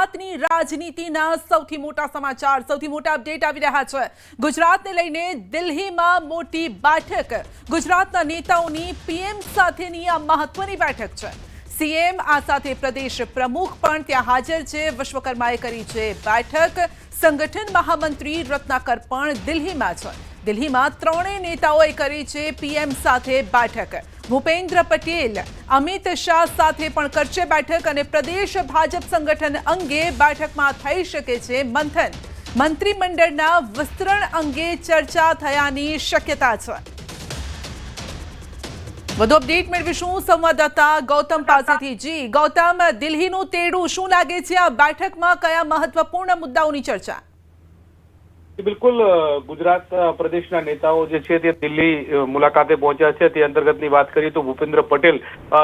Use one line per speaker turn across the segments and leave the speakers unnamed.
ગુજરાતની રાજનીતિના સૌથી મોટા સમાચાર, સૌથી મોટા અપડેટ આવી રહ્યા છે। ગુજરાતને લઈને દિલ્હીમાં મોટી બેઠક। ગુજરાતના નેતાઓની પીએમ સાથેની આ મહત્વની બેઠક છે। સીએમ આ સાથે પ્રદેશ પ્રમુખ પણ ત્યાં હાજર છે। વિશ્વકર્માએ કરી છે બેઠક। સંગઠન મહામંત્રી રત્નાકર પણ દિલ્હીમાં છે। દિલ્હીમાં ત્રણેય નેતાઓએ કરી છે પીએમ સાથે બેઠક। ભૂપેન્દ્ર પટેલ અમિત શાહ સાથે પણ કરશે બેઠક અને પ્રદેશ ભાજપ સંગઠન અંગે બેઠકમાં થઈ શકે છે મંથન। મંત્રીમંડળના વિસ્તરણ અંગે ચર્ચા થયાની શક્યતા છે। વધુ અપડેટ મેળવીશું સંવાદદાતા ગૌતમ પાસેથી। જી ગૌતમ, દિલ્હીનું તેડું શું લાગે છે? આ બેઠકમાં કયા મહત્વપૂર્ણ મુદ્દાઓની ચર્ચા?
બિલકુલ, ગુજરાત પ્રદેશના નેતાઓ જે છે તે દિલ્હી મુલાકાતે પહોંચ્યા છે। તે અંતર્ગતની વાત કરીએ તો ભૂપેન્દ્ર પટેલ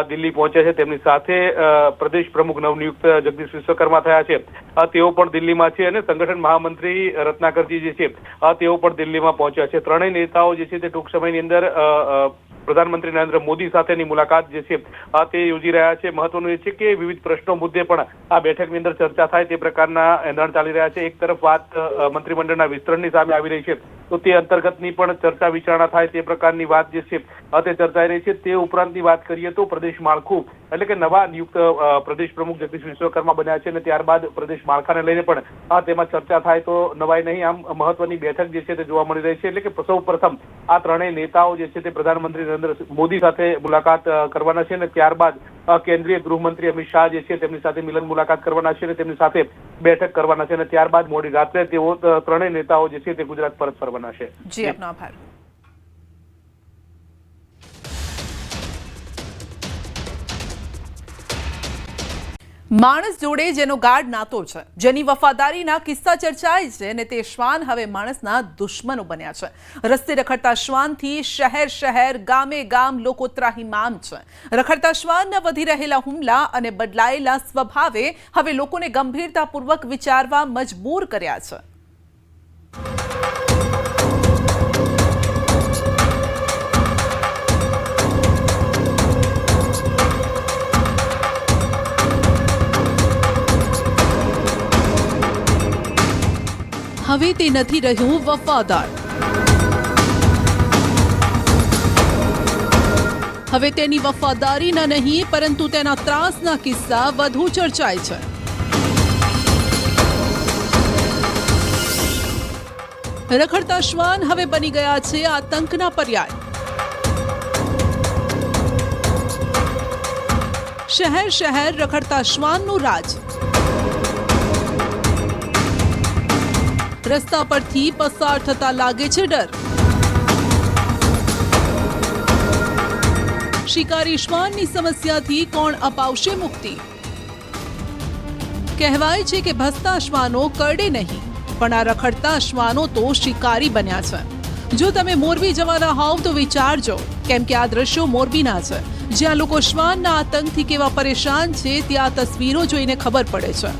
દિલ્હી પહોંચ્યા છે। તેમની સાથે પ્રદેશ પ્રમુખ નવનિયુક્ત જગદીશ વિશ્વકર્મા થયા છે, તેઓ પણ દિલ્હીમાં છે અને સંગઠન મહામંત્રી રત્નાકરજી જે છે તેઓ પણ દિલ્હીમાં પહોંચ્યા છે। ત્રણેય નેતાઓ જે છે તે ટૂંક સમયની અંદર પ્રધાનમંત્રી નરેન્દ્ર મોદી સાથેની મુલાકાત જે છે તે યોજી રહ્યા છે। મહત્વનું એ છે કે વિવિધ પ્રશ્નો મુદ્દે પણ આ બેઠકની અંદર ચર્ચા થાય તે પ્રકારના એંધાણ ચાલી રહ્યા છે। એક તરફ વાત મંત્રીમંડળના વિસ્તરણની સામે આવી રહી છે, તો તે અંતર્ગતની પણ ચર્ચા વિચારણા થાય તે પ્રકારની વાત જે છે તે ચર્ચાઈ રહી છે। તે ઉપરાંતની વાત કરીએ તો પ્રદેશ માળખું એટલે કે નવા નિયુક્ત પ્રદેશ પ્રમુખ જગદીશ વિશ્વકર્મા બન્યા છે અને ત્યારબાદ પ્રદેશ માળખાને લઈને પણ તેમાં ચર્ચા થાય તો નવાઈ નહીં। આમ મહત્વની બેઠક જે છે તે જોવા મળી રહી છે। એટલે કે સૌ પ્રથમ આ ત્રણેય નેતાઓ જે છે તે પ્રધાનમંત્રી નરેન્દ્ર મોદી સાથે મુલાકાત કરવાના છે અને ત્યારબાદ કેન્દ્રીય ગૃહમંત્રી અમિત શાહ જે છે તેમની સાથે મિલન મુલાકાત કરવાના છે અને તેમની સાથે બેઠક કરવાના છે અને ત્યારબાદ મોડી રાત્રે તેઓ ત્રણેય નેતાઓ જે છે તે ગુજરાત પરત ફરવાના છે।
જી, આપનો આભાર। માણસ જોડે જેનો ગાઢ નાતો છે, જેની વફાદારીના કિસ્સા ચર્ચાય છે અને તે શ્વાન હવે માણસના દુશ્મનો બન્યા છે। રસ્તે રખડતા શ્વાનથી શહેર શહેર, ગામે ગામ લોકો ત્રાહિમામ છે। રખડતા શ્વાનના વધી રહેલા હુમલા અને બદલાયેલા સ્વભાવે હવે લોકોને ગંભીરતાપૂર્વક વિચારવા મજબૂર કર્યા છે। હવે તે નથી રહ્યું વફાદાર। હવે તેની વફાદારીના નહીં પરંતુ તેના ત્રાસના કિસ્સા વધુ ચર્ચાય છે। રખડતા શ્વાન હવે બની ગયા છે આતંકના પર્યાય। શહેર શહેર રખડતા શ્વાનનું રાજ। રસ્તા પરથી પસાર થતા લાગે છે ડર। શિકારી શ્વાનની સમસ્યાથી કોણ અપાવશે મુક્તિ? કહેવાય છે કે ભસતા શ્વાનો કરડે નહીં, પણ આ રખડતા શ્વાનો તો શિકારી બન્યા છે। જો તમે મોરબી જવાના હોવ તો વિચારજો, કેમ કે આ દ્રશ્યો મોરબીના છે, જ્યાં લોકો શ્વાનના આતંકથી કેવા પરેશાન છે ત્યાં તસવીરો જોઈને ખબર પડે છે।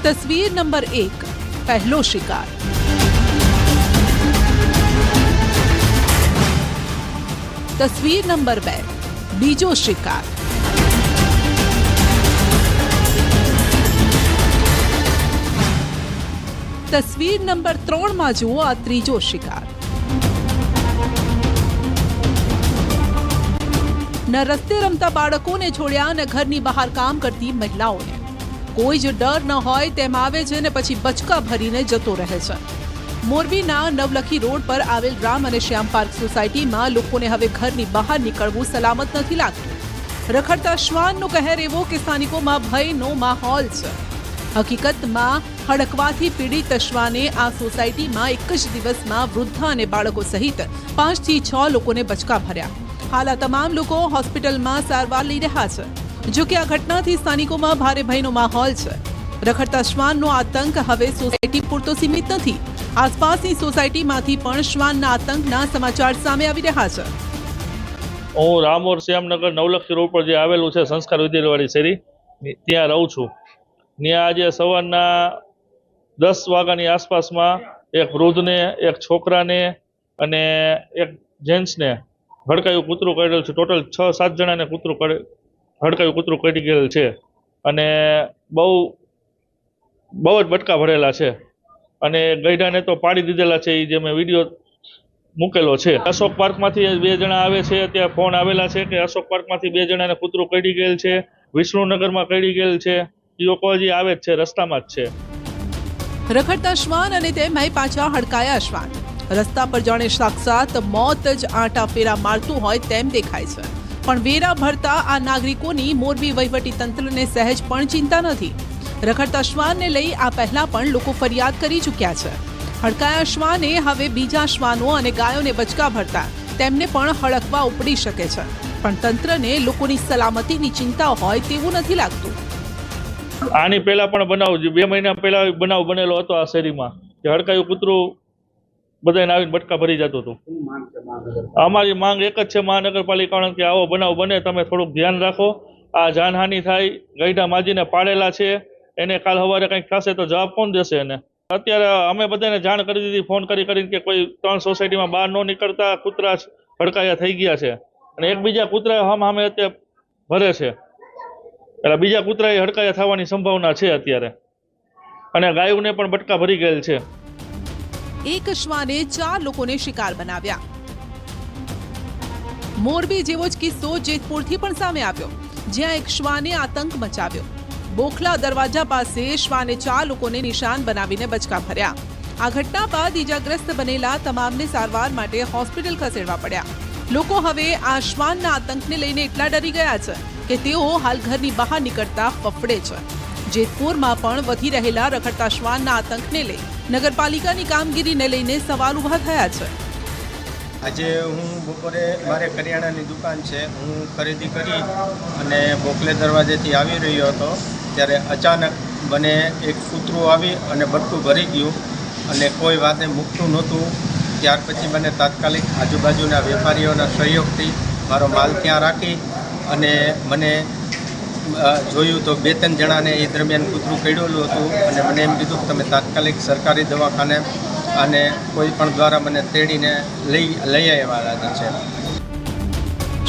तस्वीर नंबर 1, पहलो शिकार। तस्वीर नंबर 2, बीजो शिकार। तस्वीर नंबर 3 में जुओ आ त्रीजो शिकार। न रस्ते रमता बाळकोने छोड्या न घरनी बहार काम करती महिलाओने। કોઈ જ ડર ન હોય તેમ આવે છે ને પછી બચકા ભરીને જતો રહે છે। મોરબીના નવલખી રોડ પર આવેલ રામ અને શ્યામ પાર્ક સોસાયટીમાં લોકોને હવે ઘરની બહાર નીકળવું સલામત નથી લાગતું। રખડતા શ્વાનનો કહેર એવો કે સ્થાનિકોમાં ભયનો માહોલ છે। હકીકતમાં હડકવાથી પીડિત શ્વાને આ સોસાયટીમાં એક જ દિવસમાં વૃદ્ધ અને બાળકો સહિત 5 થી 6 લોકોને બચકા ભર્યા। હાલ આ તમામ લોકો હોસ્પિટલમાં સારવાર લઈ રહ્યા છે। જો કે આ ઘટનાથી સ્થાનિકોમાં ભારે ભયનો માહોલ છે। રખડતા શ્વાનનો આતંક હવે સોસાયટી પૂરતો સીમિત નથી, આસપાસની સોસાયટીમાંથી પણ શ્વાનના આતંકના સમાચાર સામે આવી રહ્યા છે।
હું રામોર શ્યામનગર નવલખી રોડ પર જે આવેલું છે સંસ્કાર વિદ્યાલયવાળી શેરી, ત્યાં રહું છું। ત્યાં આજે સવારના 10 વાગ્યાની આસપાસમાં એક વૃદ્ધને, એક છોકરાને અને એક જેન્ટ્સને હડકાયું કૂતરું કરડેલ છે। ટોટલ 6-7 જણાને હડકાયું કૂતરું કરડી ગયેલ છે। અને બહુ જ બટકા ભરેલા છે અને ગઈઢાને તો પાડી દીધેલા છે. એ જે મેં વિડીયો મૂકેલો છે. અશોક પાર્કમાંથી 2 જણા આવે છે. ત્યાં ફોન આવેલા છે કે અશોક પાર્કમાંથી 2 જણાને કૂતરું કરડી ગયેલ છે, વિષ્ણુનગરમાં કરડી ગયેલ છે. એ લોકો હજી આવે જ છે, રસ્તામાં જ છે.
રખડતા શ્વાન અને તેમાંય પાછા હડકાયા શ્વાન. રસ્તા પર જાણે સાક્ષાત મોત જ આંટા ફેરા મારતું હોય તેમ દેખાય છે. પણ વેરા ભરતા આ નાગરિકોની મોરબી વહીવટી તંત્રને સહેજ પણ ચિંતા નથી. રખડતા શ્વાનને લઈ આ પહેલા પણ લોકો ફરિયાદ કરી ચૂક્યા છે. હડકાયા શ્વાને હવે બીજા શ્વાનો અને ગાયોને બચકા ભરતા તેમને પણ હડકવા ઉપડી શકે છે. પણ તંત્રને લોકોની સલામતીની ચિંતા હોય તેવું નથી લાગતું.
આની પહેલા પણ બનાવ 2 મહિના પહેલા બનાવ બનેલો હતો આ શેરીમાં કે હડકાયું કૂતરું બધાને આવીને બટકા ભરી જતું હતું. અમારી માંગ એક જ છે મહાનગરપાલિકાને કે આવો બનાવ બને તમે થોડુંક ધ્યાન રાખો. આ જાનહાનિ થાય, ગઈઢા માજીને પાડેલા છે, એને કાલ સવારે કંઈક થશે તો જવાબ કોણ દેશે એને? અત્યારે અમે બધાને જાણ કરી દીધી ફોન કરીને કે કોઈ 3 સોસાયટીમાં બહાર ન નીકળતા, કૂતરા હડકાયા થઈ ગયા છે અને એકબીજા કૂતરા સામે અત્યારે ભરે છે. એટલે બીજા કૂતરા હડકાયા થવાની સંભાવના છે અત્યારે અને ગાયોને પણ બટકા ભરી ગયેલ છે.
એક શ્વાને 4 લોકોને શિકાર બનાવ્યા. મોરબી જેવો જ કિસ્સો જેતપુરથી પણ સામે આવ્યો, જ્યાં એક શ્વાને આતંક મચાવ્યો. બોખલા દરવાજા પાસે શ્વાને 4 લોકોને નિશાન બનાવીને બચકા ભર્યા. આ ઘટના બાદ ઈજાગ્રસ્ત બનેલા તમામને સારવાર માટે હોસ્પિટલ ખસેડવા પડ્યા. લોકો હવે આ શ્વાનના આતંકને લઈને એટલા ડરી ગયા છે કે તેઓ હાલ ઘરની બહાર નીકળતા ફફડે છે. જેતપુરમાં પણ વધી રહેલા રખડતા શ્વાનના આતંકને લઈ નગરપાલિકાની કામગીરીને લઈને સવાલ ઊભા થયા છે.
આજે હું બપોરે મારે કરિયાણાની દુકાન છે, હું ખરીદી કરી અને બોકલે દરવાજેથી આવી રહ્યો હતો ત્યારે અચાનક મને એક કૂતરું આવી અને બટકું ભરી ગયું અને કોઈ વાતે મૂકતું નહોતું. ત્યાર પછી મને તાત્કાલિક આજુબાજુના વેપારીઓના સહયોગથી મારો માલ ત્યાં રાખી અને મને જોયું તો 2-3 જણાને એ દરમિયાન કૂતરું કરડેલું હતું અને મને એમ કીધું કે તમે તાત્કાલિક સરકારી દવાખાને અને કોઈ પણ દ્વારા મને તેડીને લઈ આવ્યા છે.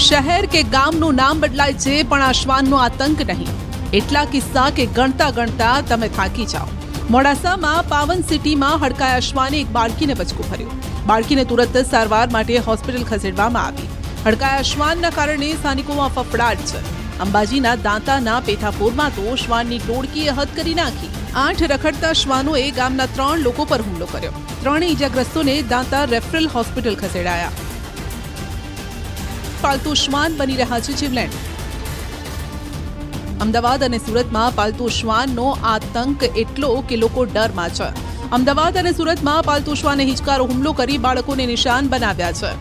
શહેર કે ગામનું નામ બદલાય છે પણ આ શ્વાનનો આતંક નહીં. એટલા કિસ્સા કે ગણતા ગણતા તમે થાકી જાઓ. મોડાસામાં પાવન સિટીમાં હડકાયા શ્વાને એક બાળકીને બચકું ભર્યું. બાળકીને તુરંત સારવાર માટે હોસ્પિટલ ખસેડવામાં આવી. હડકાયા શ્વાનના કારણે સ્થાનિકોમાં ફફડાટ છે. અંબાજીના દાંતાના પેથાપુરમાં તો શ્વાનની ટોળકીએ હદ કરી નાખી. 8 રખડતા શ્વાનોએ ગામના 3 લોકો પર હુમલો કર્યો. 3 ઈજાગ્રસ્તોને દાંતા રેફરલ હોસ્પિટલ ખસેડાયા. પાલતુ શ્વાન બની રહ્યા છે જીવલેણ. અમદાવાદ અને સુરતમાં પાલતુ શ્વાનનો આતંક એટલો કે લોકો ડરમાં છે. અમદાવાદ અને સુરતમાં પાલતુ શ્વાને હિચકારો હુમલો કરી બાળકોને નિશાન બનાવ્યા છે.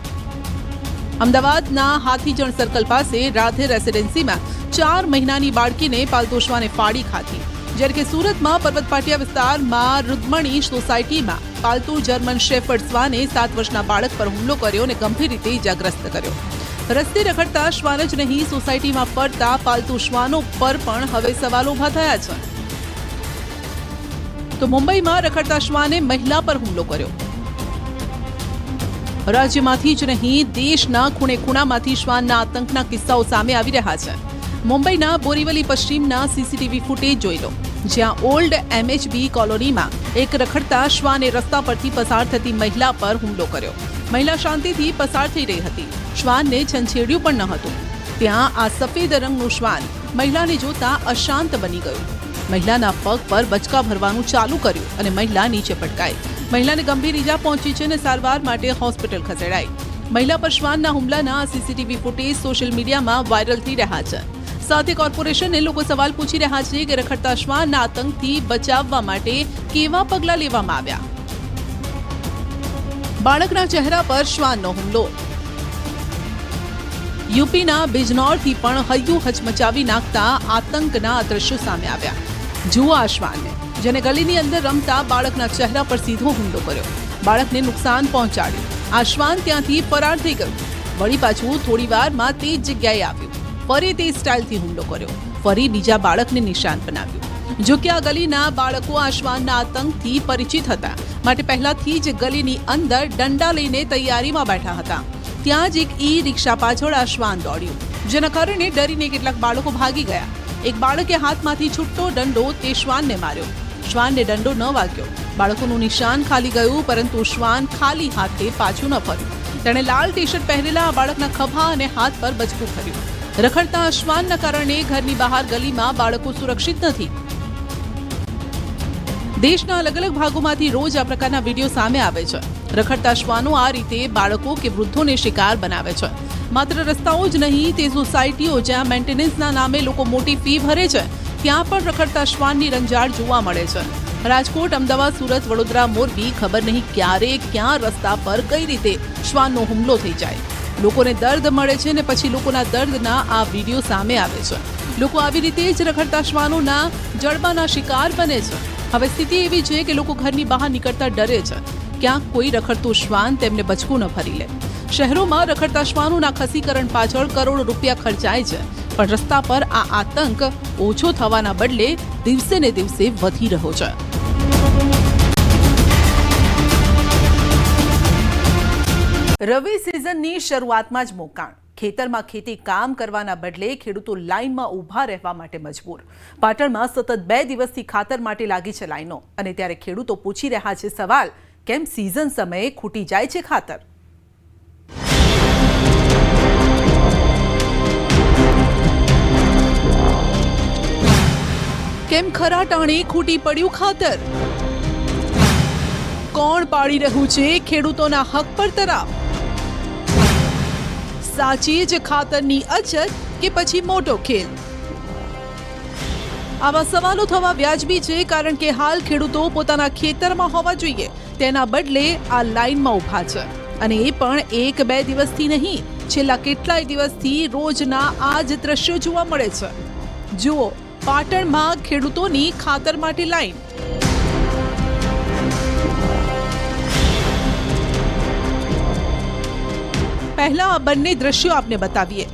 અમદાવાદના હાથીજણ સર્કલ પાસે રાધે રેસિડેન્સીમાં 4 મહિનાની બાળકીને પાલતુ શ્વાને ફાડી ખાધી. જ્યારે કે સુરતમાં પર્વત પાટિયા વિસ્તારમાં રુદ્રમણી સોસાયટીમાં પાલતુ જર્મન શેફર્ડ શ્વાને 7 વર્ષના બાળક પર હુમલો કર્યો અને ગંભીર રીતે ઇજાગ્રસ્ત કર્યો. રસ્તે રખડતા શ્વાન જ નહીં, સોસાયટીમાં ફરતા પાલતુ શ્વાનો પર પણ હવે સવાલો ઊભા થયા છે. તો મુંબઈમાં રખડતા શ્વાને મહિલા પર હુમલો કર્યો. રાજ્યમાંથી જ નહીં, દેશના ખૂણે ખૂણામાંથી શ્વાનના આતંકના કિસ્સાઓ સામે આવી રહ્યા છે. મુંબઈના બોરીવલી પશ્ચિમના સીસીટીવી ફૂટેજ જોઈ લો, જ્યાં ઓલ્ડ MHB કોલોનીમાં એક રખડતા શ્વાને રસ્તા પરથી પસાર થતી મહિલા પર હુમલો કર્યો. મહિલા શાંતિથી પસાર થઈ રહી હતી. શ્વાનને છંછેડ્યું પણ ન હતું. ત્યાં આ સફેદ રંગનું શ્વાન મહિલાને જોતા અશાંત બની ગયું. મહિલાના પગ પર બચકા ભરવાનું ચાલુ કર્યું અને મહિલા નીચે પટકાઈ. મહિલાને ગંભીર ઈજા પહોંચી છે અને સારવાર માટે હોસ્પિટલ ખસેડાઈ. મહિલા પર શ્વાનના હુમલાના સીસીટીવી ફૂટેજ સોશિયલ મીડિયામાં વાયરલ થઈ રહ્યા છે. સાથે કોર્પોરેશનને લોકો સવાલ પૂછી રહ્યા છે કે રખડતા શ્વાનના આતંકથી બચાવવા માટે કેવા પગલાં લેવામાં આવ્યા. બાળકના ચહેરા પર શ્વાનનો હુમલો. યુપીના બિજનૌરથી પણ હૈયું હચમચાવી નાખતા આતંકના દ્રશ્યો સામે આવ્યા. જુઓ આ શ્વાનને, જેને ગલીની અંદર રમતા બાળકના ચહેરા પર સીધો હુમલો કર્યો. બાળકને નુકસાન પહોંચાડ્યું. આ શ્વાન ત્યાંથી ફરાર થઈ ગયું. વળી પાછું થોડી વારમાં તે જ જગ્યાએ આવ્યું. ફરી તે સ્ટાઇલથી હુમલો કર્યો. ફરી બીજા બાળકને નિશાન બનાવ્યું. જો કે આ ગલીના બાળકો આ શ્વાનના આતંકથી પરિચિત હતા, માટે પહેલાથી જ ગલીની અંદર દંડા લઈને તૈયારીમાં બેઠા હતા. ત્યાં જ એક ઈ રિક્ષા પાછળ આ શ્વાન દોડ્યું, જેના કારણે ડરીને કેટલાક બાળકો ભાગી ગયા. એક બાળકે હાથમાંથી છૂટો દંડો તે શ્વાનને માર્યો. શ્વાનને દંડો ન વાગ્યો. બાળકોનું નિશાન ખાલી ગયું, પરંતુ શ્વાન ખાલી હાથે પાછું ન ફર્યું. તેણે લાલ ટી શર્ટ પહેરેલા આ બાળકના ખભા અને હાથ પર બચકું ભર્યું. રખડતા શ્વાનના કારણે ઘરની બહાર ગલીમાં બાળકો સુરક્ષિત નથી. દેશના અલગ અલગ ભાગોમાંથી રોજ આ પ્રકારના વિડીયો સામે આવે છે. રખડતા શ્વાનો આ રીતે બાળકો કે વૃદ્ધોને શિકાર બનાવે છે. માત્ર રસ્તાઓ જ નહીં, તે સોસાયટીઓ જ્યાં મેન્ટેનન્સના નામે લોકો મોટી ફી ભરે છે, ત્યાં પણ રખડતા શ્વાનની રંજાડ જોવા મળે છે. રાજકોટ, અમદાવાદ, સુરત, વડોદરા, મોરબી, ખબર નહીં ક્યારે ક્યાં રસ્તા પર કઈ રીતે શ્વાનનો હુમલો થઈ જાય. લોકોને દર્દ મળે છે ને પછી લોકોના દર્દના આ વિડીયો સામે આવે છે. લોકો આવી રીતે જ રખડતા શ્વાનોના જડબાના શિકાર બને છે. હવે સ્થિતિ એવી છે કે લોકો ઘરની બહાર નીકળતા ડરે છે. ક્યાંક કોઈ રખડતું શ્વાન તેમને બચકું ન ભરી લે. શહેરોમાં રખડતા શ્વાનોના ખસીકરણ પાછળ કરોડો રૂપિયા ખર્ચાય છે, પણ રસ્તા પર આ આતંક ઓછો થવાના બદલે દિવસે ને દિવસે વધી રહ્યો છે. રવિ સિઝનની શરૂઆતમાં જ મોકાણ. ખેતરમાં ખેતી કામ કરવાના બદલે ખેડૂતો લાઇનમાં ઊભા રહેવા માટે મજબૂર. પાટણમાં સતત 2 દિવસથી ખાતર માટે લાગી છે લાઈનો, અને ત્યારે ખેડૂતો પૂછી રહ્યા છે સવાલ, કેમ સિઝન સમયે ખૂટી જાય છે ખાતર? કેમ ખરા ટાણે ખૂટી પડ્યું ખાતર? કોણ પાડી રહ્યું છે ખેડૂતોના હક પર તરાપ? સાચી જ ખાતરની અછત કે પછી મોટો ખેલ? આવા સવાલો થવા વ્યાજબી છે, કારણ કે હાલ ખેડૂતો પોતાના ખેતરમાં હોવા જોઈએ તેના બદલે આ લાઈનમાં ઊભા છે, અને એ પણ 1-2 દિવસથી નહીં, છેલ્લા કેટલાય દિવસથી રોજના આ જ દ્રશ્યો જોવા મળે છે. જુઓ, પાટણમાં ખેડૂતોની ખાતર માટે લાઈન. પહેલા આ બંને દ્રશ્યો આપને બતાવીએ,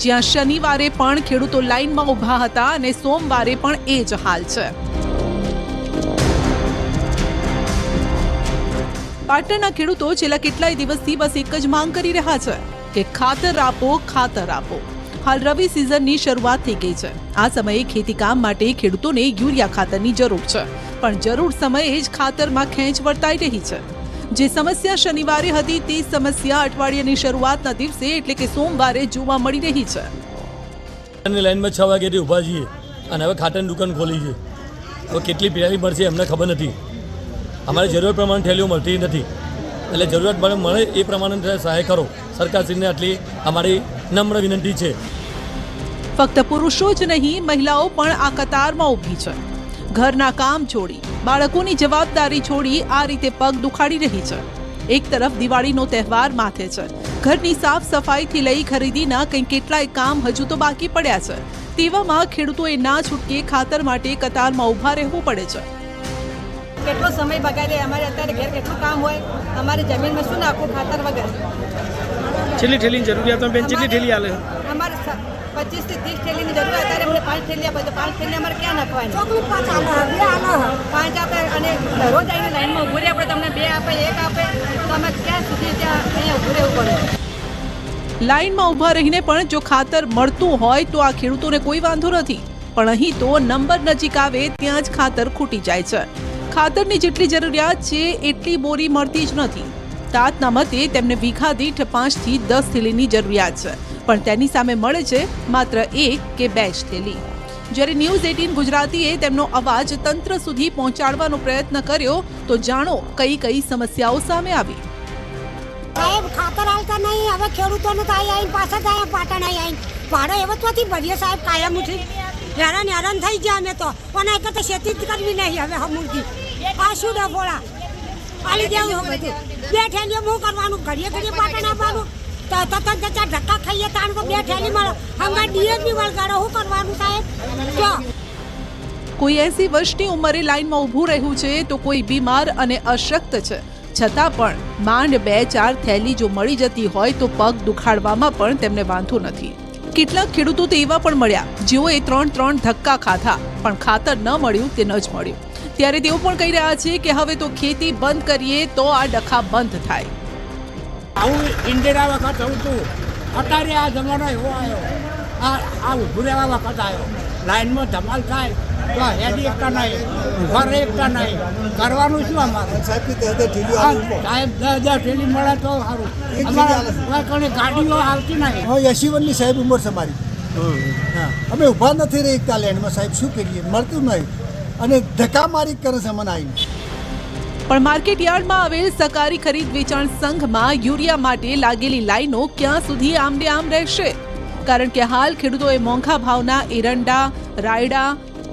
જ્યાં શનિવારે પણ ખેડૂતો લાઈનમાં ઊભા હતા અને સોમવારે પણ એ જ હાલ છે. પાટણના ખેડૂતો છેલ્લા કેટલાય દિવસથી બસ એક જ માંગ કરી રહ્યા છે કે ખાતર આપો, ખાતર આપો. હાલ રવિ સિઝનની શરૂઆત થઈ ગઈ છે. આ સમયે ખેતીકામ માટે ખેડૂતોને યુરિયા ખાતરની જરૂર છે, પણ જરૂર સમયે જ ખાતરમાં ખેંચ વર્તાઈ રહી છે. જે સમસ્યા શનિવારે હતી તે સમસ્યા અઠવાડિયાની શરૂઆતના દિવસે એટલે કે સોમવારે જોવા મળી રહી છે.
લાઈનમાં 6 વાગ્યાથી ઊભા છીએ અને હવે ખાતરની દુકાન ખોલી છે. હવે કેટલી પેલી મળશે એમને ખબર નથી. અમારે જરૂર પ્રમાણે થેલીઓ મળતી નથી, એટલે જરૂરિયાત મળે એ પ્રમાણે સહાય કરો. સરકારશ્રીને આટલી અમારી નમ્ર વિનંતી છે.
ફક્ત પુરુષો જ નહીં, મહિલાઓ પણ આ કતારમાં ઊભી છે. ઘરના કામ છોડી, બાળકોની જવાબદારી છોડી આ રીતે પગ દુખાડી રહી છે. એક તરફ દિવાળીનો તહેવાર માથે છે, ઘરની સાફ સફાઈથી લઈ ખરીદીના કંઈ કેટલાય કામ હજુ તો બાકી પડ્યા છે. તેવામાં ખેડૂતોએ ના છૂટકે ખાતર માટે કતારમાં ઊભા રહેવું પડે છે.
કેટલો સમય બગાડે, અમારે અત્યારે ઘેર કેટલું કામ હોય, અમારી જમીનમાં શું નાખવું ખાતર વગર?
કેટલી થેલીની જરૂરિયાત બેન? કેટલી થેલી હાલે?
અમારે 25 થી 30 થેલીની જરૂર. અત્યારે અમને 5 થેલી આપે તો 5 થેલી અમારે ક્યાં નાખવાની? 5 આપે અને રોજ આવીને લાઈનમાં ઊભું રહે. આપણે તમને 2 આપે, 1 આપે તો અમે ક્યાં સુધી ત્યાં અહીંયા ઊભું રહેવું પડે?
લાઈનમાં ઊભા રહીને પણ જો ખાતર મળતું હોય તો આ ખેડૂતોને કોઈ વાંધો નથી, પણ અહીં તો નંબર નજીક આવે ત્યાં જ ખાતર ખૂટી જાય છે. ખાતરની જેટલી જરૂરિયાત છે એટલી બોરી મળતી જ નથી. તાતના મતે તેમને વીઘા દીઠ 5 થી 10 થેલીની જરૂરિયાત છે, પણ તેની સામે મળે છે માત્ર 1 કે 2 જ થેલી. જ્યારે ન્યૂઝ 18 ગુજરાતીએ તેમનો અવાજ તંત્ર સુધી પહોંચાડવાનો પ્રયત્ન કર્યો તો જાણો કઈ કઈ સમસ્યાઓ સામે આવી.
સાહેબ, ખાતર હાલતા નહીં. હવે ખેડૂતોને તો અહીં પાછા જાય પાટણ અહીં ભાડો એવો તો ભરીએ સાહેબ કાયમ ઉઠી. હેરાન થઈ ગયા અમે તો, પણ એક તો ખેતી જ કરવી નહીં હવે હમુરથી. આ શું ડફોળા આલી દેવું બધું. 2 થેલીઓ શું કરવાનું? ઘડીએ પાટણ આપવાનું. ધક્કા ખાઈએ તાણ તો 2 થેલી મળે. હમણાં ડીએસપી વળગાડો, શું કરવાનું સાહેબ? જો
કોઈ 80 વર્ષની ઉંમરે લાઈનમાં ઊભું રહ્યું છે તો કોઈ બીમાર અને અશક્ત છે, છતાં પણ માંડ 2-4 થેલી જો મળી જતી હોય તો પગ દુખાડવામાં પણ તેમને વાંધો નથી. કેટલાક ખેડૂતો તો એવા પણ મળ્યા જેઓએ 3 ધક્કા ખાધા, પણ ખાતર ન મળ્યું તે ન જ મળ્યું. ત્યારે તેઓ પણ કહી રહ્યા છે કે હવે તો ખેતી બંધ કરીએ તો આ ડખા બંધ થાય.
હું ઇન્દિરા વખત હું છું, અત્યારે આ જમાનો એવો આવ્યો, આ ઊભું રહેવા વખત આવ્યો. લાઈનમાં ધમાલ થાય તો હેડી એકતા નહીં, ઊભા રહી એકતા નહીં, કરવાનું શું અમારે? સાહેબ 10,000 ઠેલી મળે તો સારું. અમારે કોઈ ગાડીઓ આવતી નહીં.
80 વર્ષની સાહેબ ઉંમર છે મારી. હા, અમે ઊભા નથી રહી એકતા લેન્ડમાં સાહેબ, શું કરીએ? મળતું નહીં અને ધક્કા મારી કરે છે મને આવીને.
પણ માર્કેટ યાર્ડમાં આવેલ સહકારી ખરીદ વેચાણ સંઘમાં યુરિયા માટે લાગેલી લાઈનો ક્યાં સુધી આમને આમ રહેશે? કારણ કે હાલ ખેડૂતોએ મોંઘા ભાવના એરંડા, રાયડા,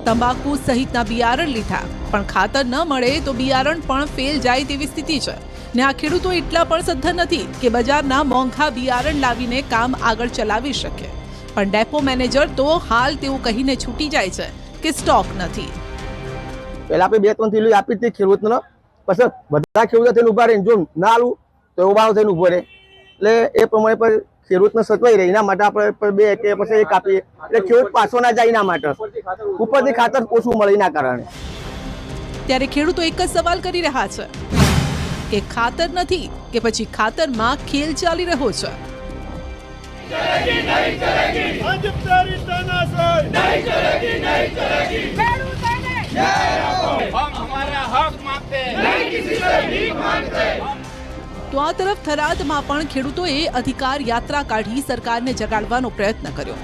તંબાકુ સહિતના બિયારણ લીધા, પણ ખાતર ન મળે તો બિયારણ પણ ફેલ જાય તેવી સ્થિતિ છે. ને આ ખેડૂતો એટલા પણ સદ્ધર નથી કે બજારના મોંઘા બિયારણ લાવીને કામ આગળ ચલાવી શકે. પણ ડેપો મેનેજર તો હાલ તેવું કહીને છૂટી જાય છે કે સ્ટોક નથી.
પહેલા આપણે 2-3 થેલી આપી હતી ખેડૂતને, પછી બધા ખેડૂતો થઈને ઉભા રહીને જો ના આલું તો એવો ભાવ થઈને ઉભો રહે, એટલે એ પ્રમાણે પર ખેડૂતને સચવાઈ રહે. એના માટે આપણે 2 કે પછી 1 આપીએ એટલે ખેડૂત પાછો ના જાય. એના માટે ઉપરથી ખાતર ઓછું મળે એના કારણે.
ત્યારે ખેડૂતો એક જ સવાલ કરી રહ્યા છે કે ખાતર નથી કે પછી ખાતરમાં ખેલ ચાલી રહ્યો છે. તો આ તરફ થરાદમાં પણ ખેડૂતોએ અધિકાર યાત્રા કાઢી સરકારને જગાડવાનો પ્રયત્ન કર્યો.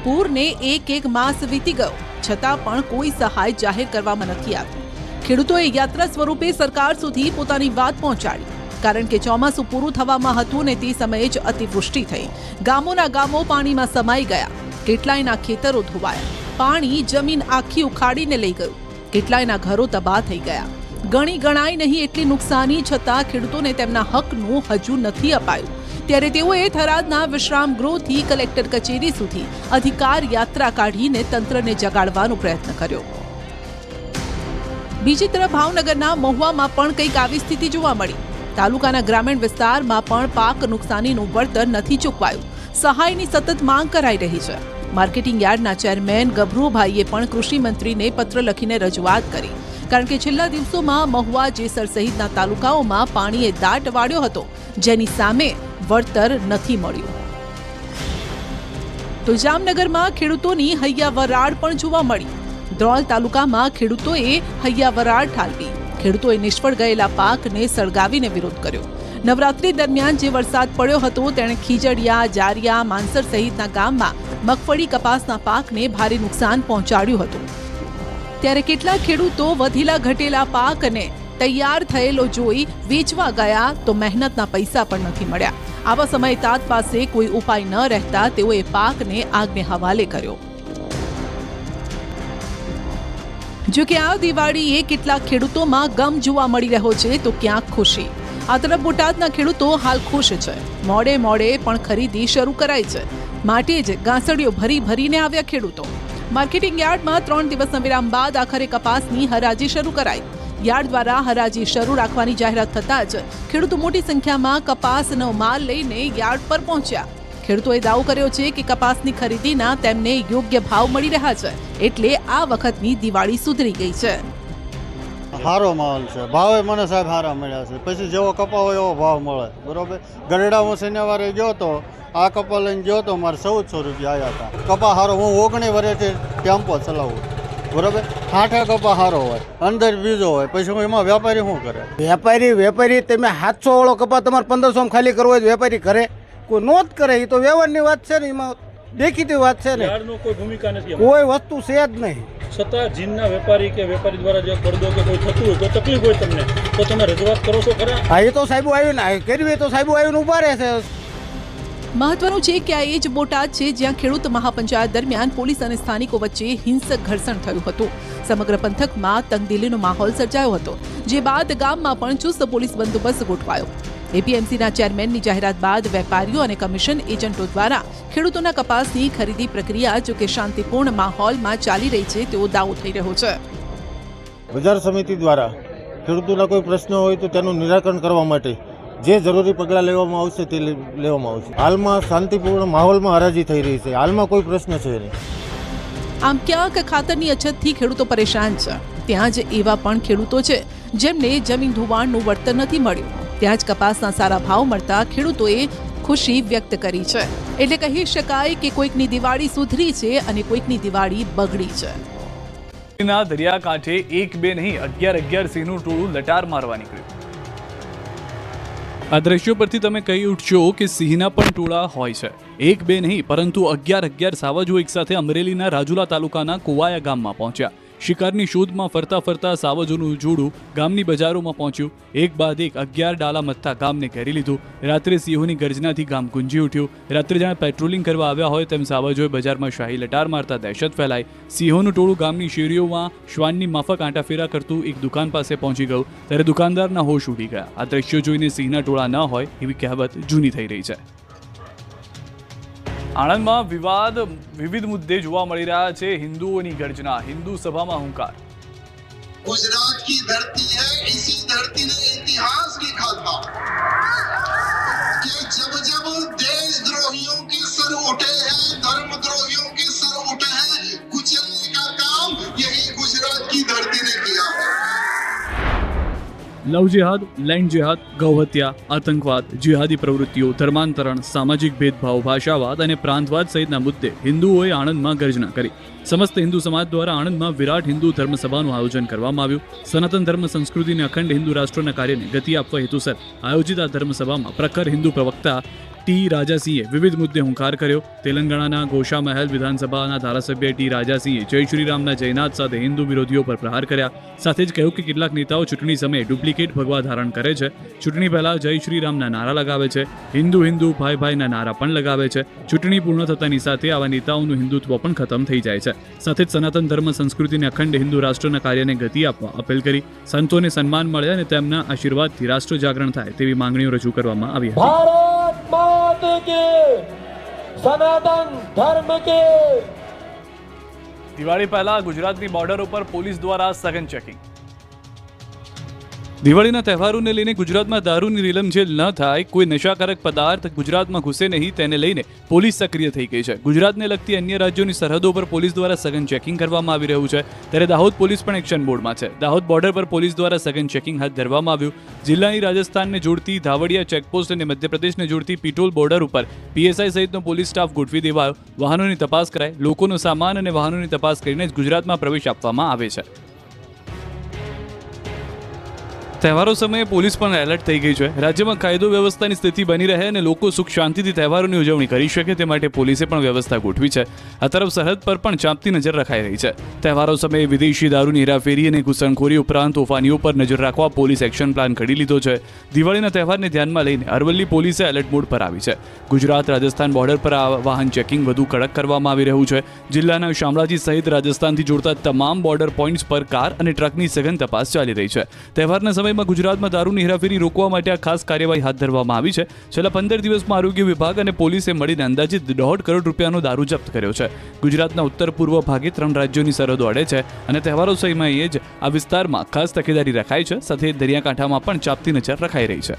પૂરને 1 માસ વીતી ગયો છતાં પણ કોઈ સહાય જાહેર કરવામાં નથી આવી. ખેડૂતોએ યાત્રા સ્વરૂપે સરકાર સુધી પોતાની વાત પહોંચાડી, કારણ કે ચોમાસું પૂરું થવામાં હતું ને તે સમયે જ અતિવૃષ્ટિ થઈ. ગામોના ગામો પાણીમાં સમાઈ ગયા, કેટલાયના ખેતરો ધોવાયા, પાણી જમીન આખી ઉખાડીને લઈ ગયું, કેટલાયના ઘરો તબાહ થઈ ગયા. ગણી ગણાય નહીં એટલી નુકસાની છતાં ખેડૂતોને તેમના હકનું હજુ નથી અપાયું. ત્યારે તેઓએ થરાદના વિશ્રામ ગૃહથી કલેક્ટર કચેરી સુધી અધિકાર યાત્રા કાઢીને તંત્રને જગાડવાનો પ્રયત્ન કર્યો. બીજી તરફ ભાવનગરના મહુવામાં પણ કંઈક આવી સ્થિતિ જોવા મળી. તાલુકાના ગ્રામીણ વિસ્તારમાં પણ પાક નુકસાનીનું વળતર નથી ચૂકવાયું. સહાયની સતત માંગ કરાઈ રહી છે. માર્કેટિંગ યાર્ડના ચેરમેન ગભરુભાઈએ પણ કૃષિ મંત્રીને પત્ર લખીને રજૂઆત કરી, કારણ કે છેલ્લા દિવસોમાં મહુવા, જેસર સહિતના તાલુકાઓમાં પાણીએ દાટ વાળ્યો હતો, જેની સામે વળતર નથી મળ્યું. તો જામનગરમાં ખેડૂતોની હૈયાવરાળ પણ જોવા મળી. દ્રોલ તાલુકામાં ખેડૂતોએ હૈયાવરાળ ઠાલવી. ખેડૂતોએ નિષ્ફળ ગયેલા પાકને સળગાવીને વિરોધ કર્યો. નવરાત્રી દરમિયાન જે વરસાદ પડ્યો હતો તેણે ખીજડીયા, જારિયા, માનસર સહિતના ગામમાં મગફળી, કપાસના પાકને ભારે નુકસાન પહોંચાડ્યું હતું. ત્યારે કેટલાક ખેડૂતો વધેલા ઘટેલા પાકને તૈયાર થયેલો જોઈ વેચવા ગયા તો મહેનતના પૈસા પણ નથી મળ્યા. આવા સમયે તાત પાસે કોઈ ઉપાય ન રહેતા તેઓએ પાકને આગને હવાલે કર્યો. જો કે આ દિવાળીએ કેટલાક ખેડૂતોમાં ગમ જોવા મળી રહ્યો છે તો ક્યાંક ખુશી. આ તરફ બોટાદના ખેડૂતો હાલ ખુશ છે. મોડે પણ ખરીદી શરૂ કરાઈ છે, માટે જ ગાંસડીઓ ભરીને આવ્યા ખેડૂતો. માર્કેટિંગ યાર્ડમાં 3 દિવસના વિરામ બાદ આખરે કપાસની હરાજી શરૂ કરાઈ. યાર્ડ દ્વારા હરાજી શરૂ રાખવાની જાહેરાત થતાં જ ખેડૂતો મોટી સંખ્યામાં કપાસનો માલ લઈને યાર્ડ પર પહોંચ્યા. ખેડૂતોએ દાવો કર્યો છે કે કપાસની ખરીદીના તેમને યોગ્ય ભાવ મળી રહ્યા છે, એટલે આ વખતની દિવાળી સુધરી ગઈ છે.
સારો માહોલ છે, ભાવે મને સાહેબ સારા મળ્યા છે. પછી જેવો કપા હોય એવો ભાવ મળે, બરોબર. ગરડા હું શનિવારે ગયો તો આ કપા લઈને ગયો તો મારે 1400 રૂપિયા આવ્યા હતા. કપા સારો, હું 19 વર્ષથી ટેમ્પો ચલાવું, બરોબર. ઠાઠા કપા સારો હોય, અંદર બીજો હોય, પછી હું એમાં વેપારી શું કરે?
વેપારી તમે 700 વાળો કપા તમારે 1500 ખાલી કરવો હોય વેપારી કરે? કોઈ નોંધ કરે, એ તો વ્યવહારની વાત છે ને, એમાં દેખીતી વાત છે ને,
કોઈ ભૂમિકા નથી,
કોઈ વસ્તુ છે જ નહીં.
છતાં જીનના વેપારી કે વેપારી દ્વારા જે કરદો કે કોઈ થતું હોય તો તકલીફ હોય તમને, તો તમે રજૂઆત કરો છો ખરા?
હા, એ તો સાહેબ આવીને કરવી તો સાહેબ આવીને ઉભા રહે છે.
મહત્વનું છે કે આ એ જ બોટાદ છે જ્યાં ખેડૂત મહાપંચાયત દરમિયાન પોલીસ અને સ્થાનિકો વચ્ચે હિંસક ઘર્ષણ થયું હતું. સમગ્ર પંથકમાં તંગદિલીનો માહોલ સર્જાયો હતો, જે બાદ ગામમાં પણ ચુસ્ત પોલીસ બંદોબસ્ત ગોઠવાયો. એપીએમસીના ચેરમેનની જાહેરાત બાદ વેપારીઓ અને કમિશન એજન્ટો દ્વારા ખેડૂતોના કપાસની ખરીદી પ્રક્રિયા જો કે શાંતિપૂર્ણ માહોલમાં ચાલી રહી છે તેવો દાવો થઈ રહ્યો છે.
બજાર સમિતિ દ્વારા ખેડૂતોના કોઈ પ્રશ્ન હોય તો તેનું નિરાકરણ કરવા માટે જે જરૂરી પગલાં લેવામાં આવશે તે લેવામાં આવશે. હાલમાં શાંતિપૂર્ણ માહોલમાં હરાજી થઈ રહી છે, હાલમાં કોઈ પ્રશ્ન છે નહીં.
આમ ક્યાંક ખાતરની અછતથી ખેડૂતો પરેશાન છે, ત્યાં જ એવા પણ ખેડૂતો છે જેમને જમીન ધોવાણનું વળતર નથી મળ્યું. ત્યાં જ કપાસના સારા ભાવ મળતા ખેડૂતોએ ખુશી વ્યક્ત કરી છે. એટલે કહી શકાય કે કોઈકની દિવાળી સુધરી છે અને કોઈકની દિવાળી બગડી છે.
દરિયાકાંઠે 1 2 નહીં 11 સિંહનું ટોળું લટાર મારવા નીકળ્યું. આ દ્રશ્યો પરથી તમે કહી ઉઠશો કે સિંહના પણ ટોળા હોય છે. 1 2 નહીં પરંતુ 11 સાવજો એકસાથે અમરેલીના રાજુલા તાલુકાના કોવાયા ગામમાં પહોંચ્યા. શિકારની શોધમાં ફરતા ફરતા સાવજોનું જોડું ગામની બજારોમાં પહોંચ્યું. એક બાદ એક 11 ડાલા મથતા ગામને ઘેરી લીધું. રાત્રે સિંહોની ગર્જનાથી ગામ ગુંજી ઉઠ્યું. રાત્રે જાણે પેટ્રોલિંગ કરવા આવ્યા હોય તેમ સાવજોએ બજારમાં શાહી લટાર મારતા દહેશત ફેલાઈ. સિંહોનું ટોળું ગામની શેરીઓમાં શ્વાનની માફક આંટાફેરા કરતું એક દુકાન પાસે પહોંચી ગયું ત્યારે દુકાનદારના હોશ ઉડી ગયા. આ દ્રશ્યો જોઈને સિંહના ટોળા ન હોય એવી કહેવત જૂની થઈ રહી છે. આણંદમાં વિવાદ વિવિધ મુદ્દે જોવા મળી રહ્યા છે. હિન્દુઓની ગર્જના, હિન્દુ સભામાં હુંકાર.
गुजरात की धरती है, इसी धरती ने इतिहास लिखा था कि जब जब देशद्रोहियों के सर उठे हैं, धर्मद्रोहियों के सर उठे हैं, कुचलने का काम यही गुजरात की धरती ने किया है.
લવ જેહાદ, લેન્ડ જેહાદ, ગૌહત્યા, આતંકવાદ, જેહાદી પ્રવૃત્તિઓ, ધર્માંતરણ, સામાજિક ભેદભાવ, ભાષાવાદ અને પ્રાંતવાદ સહિતના મુદ્દે હિન્દુઓએ આણંદમાં ગર્જના કરી. સમસ્ત હિન્દુ સમાજ દ્વારા આણંદમાં વિરાટ હિન્દુ ધર્મસભાનું આયોજન કરવામાં આવ્યું. સનાતન ધર્મ સંસ્કૃતિને અખંડ હિન્દુ રાષ્ટ્રના કાર્યને ગતિ આપવા હેતુસર આયોજિત આ ધર્મસભામાં પ્રખર હિન્દુ પ્રવક્તા ટી રાજાસિંહે વિવિધ મુદ્દે હુંકાર કર્યો. તેલંગાણાના ગોશા મહેલ વિધાનસભાના ધારાસભ્ય ટી રાજાસિંહે જય શ્રીરામના જયનાદ સાથે હિન્દુ વિરોધીઓ પર પ્રહાર કર્યા. સાથે જ કહ્યું કે કેટલાક નેતાઓ ચૂંટણી સમયે ડુપ્લિકેટ ભગવા ધારણ કરે છે. ચૂંટણી પહેલા જય શ્રીરામના નારા લગાવે છે. હિન્દુ હિન્દુ ભાઈ ભાઈના નારા પણ લગાવે છે. ચૂંટણી પૂર્ણ થતાની સાથે આવા નેતાઓનું હિન્દુત્વ પણ ખતમ થઈ જાય છે. સાથે જ સનાતન ધર્મ સંસ્કૃતિને અખંડ હિન્દુ રાષ્ટ્રના કાર્યને ગતિ આપવા અપીલ કરી. સંતોને સન્માન મળે અને તેમના આશીર્વાદથી રાષ્ટ્ર જાગરણ થાય તેવી માંગણીઓ રજૂ કરવામાં આવી હતી. દિવાળી પહેલા ગુજરાતની બોર્ડર ઉપર પોલીસ દ્વારા સઘન ચેકિંગ. દિવાળીના તહેવારોને લઈને ગુજરાતમાં દારૂની રીલમછેલ ન થાય, કોઈ નશાકારક પદાર્થ ગુજરાતમાં ઘૂસે નહીં તેને લઈને પોલીસ સક્રિય થઈ ગઈ છે. ગુજરાતને લગતી અન્ય રાજ્યોની સરહદો પર પોલીસ દ્વારા સઘન ચેકિંગ કરવામાં આવી રહ્યું છે. ત્યારે દાહોદ પોલીસ પણ એક્શન મોડમાં છે. દાહોદ બોર્ડર પર પોલીસ દ્વારા સઘન ચેકિંગ હાથ ધરવામાં આવ્યું. જિલ્લાની રાજસ્થાનને જોડતી ધાવડિયા ચેકપોસ્ટ અને મધ્યપ્રદેશને જોડતી પીટોલ બોર્ડર ઉપર પીએસઆઈ સહિતનો પોલીસ સ્ટાફ ગોઠવી દેવાયો. વાહનોની તપાસ કરાય. લોકોનો સામાન અને વાહનોની તપાસ કરીને જ ગુજરાતમાં પ્રવેશ આપવામાં આવે છે. તહેવારો સમયે પોલીસ પણ એલર્ટ થઈ ગઈ છે. રાજ્યમાં કાયદો વ્યવસ્થાની સ્થિતિ બની રહે અને લોકો સુખ શાંતિથી તહેવારોની ઉજવણી કરી શકે તે માટે પોલીસે પણ વ્યવસ્થા ગોઠવી છે. આ તરફ સરહદ પર પણ ચાંપતી નજર રખાઈ રહી છે. તહેવારો સમયે વિદેશી દારૂની હેરાફેરી અને ઘૂસણખોરી ઉપરાંત તોફાનીઓ પર નજર રાખવા પોલીસ એક્શન પ્લાન ઘડી લીધો છે. દિવાળીના તહેવારને ધ્યાનમાં લઈને અરવલ્લી પોલીસે એલર્ટ મોડ પર આવી છે. ગુજરાત રાજસ્થાન બોર્ડર પર આ વાહન ચેકિંગ વધુ કડક કરવામાં આવી રહ્યું છે. જિલ્લાના શામળાજી સહિત રાજસ્થાનથી જોડતા તમામ બોર્ડર પોઈન્ટ્સ પર કાર અને ટ્રકની સઘન તપાસ ચાલી રહી છે. તહેવારના સમયમાં ગુજરાતમાં દારૂની હેરાફેરી રોકવા માટે આ ખાસ કાર્યવાહી હાથ ધરવામાં આવી છે. છેલ્લા 15 દિવસમાં આરોગ્ય વિભાગ અને પોલીસે મળીને અંદાજિત 1.5 કરોડ રૂપિયાનો દારૂ જપ્ત કર્યો છે. ગુજરાતના ઉત્તર પૂર્વ ભાગે 3 રાજ્યોની સરહદો અડે છે અને તહેવારો સમયે જ આ વિસ્તારમાં ખાસ તકેદારી રખાઈ છે. સાથે દરિયાકાંઠામાં પણ ચાંપતી નજર રખાઈ રહી છે.